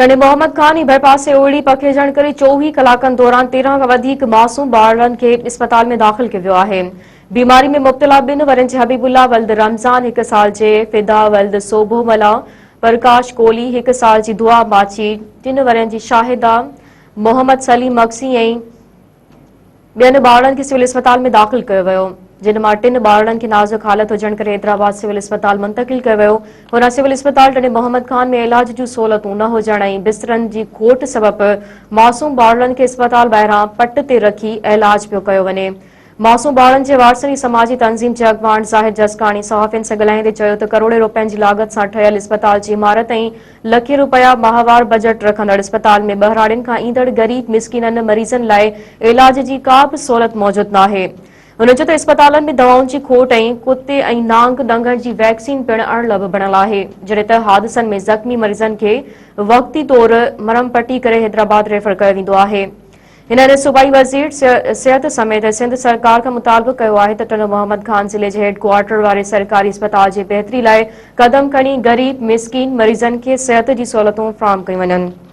तने मोहम्मद खान ही भरपासे ओड़ी पखेजण करे 24 कलाकनि दौरान 13 खां वधीक मासूम ॿारनि खे अस्पताल में दाख़िल कयो आहे। बीमारी में मुब्तला 2 वरनि जे हबीबुल्ला वल्द रमज़ान 1 साल जे, फिदा वल्द सोभोमला, प्रकाश कोहली 1 साल जी, दुआ माची 3 वरनि जी, शाहिदा मोहम्मद सलीम मक्सी ऐं ॿियनि ॿारनि खे सिविल अस्पताल में दाख़िल कयो वियो, जिन मां 3 ॿारनि खे नाज़ुक हालत हुजण करे हैदराबाद सिविल अस्पताल मुंतक़िल कयो वियो। हुन सिविल अस्पताल टने मोहम्मद खान में इलाज जूं सहूलियतूं न हुजण ऐं बिस्तरनि जी खोट सबबि मासूम ॿारनि खे अस्पताल ॿाहिरां पट ते रखी इलाज पियो कयो वञे। मासूम ॿारनि जे वारसनि समाजी तंज़ीम जे अॻवान ज़ाहिद जसकाणी सहाफ़ियुनि सां ॻाल्हाईंदे चयो त करोड़े रुपयनि जी लागत सां ठहियल अस्पताल जी इमारत ऐं लखे रुपया माहवार बजट रखंदड़ अस्पताल में ॿाहिराड़ियुनि खां ईंदड़ गरीब मिसकीननि मरीज़नि लाइ इलाज जी का बि सहूलियत मौजूदु नाहे। हुन चयो त अस्पतालनि में दवाउनि जी खोट ऐं कुते ऐं नांग ॾंगण जी वैक्सीन पिणु अणलभ बणियल आहे, जॾहिं त हादसनि में ज़ख़्मी मरीज़नि खे वक़्ती तौर मरम पटी करे हैदराबाद रेफर कयो वेंदो आहे। हिननि सूबाई वज़ीर सिहत समेत सिंध सरकार खां मुतालबो कयो आहे त टन मोहम्मद खान ज़िले जे हेडक्वार्टर वारे सरकारी अस्पताल जी बहितरी लाइ क़दम खणी गरीब मिसकीन मरीज़नि खे सिहत जी सहूलियतूं फ़राहम कयूं वञनि।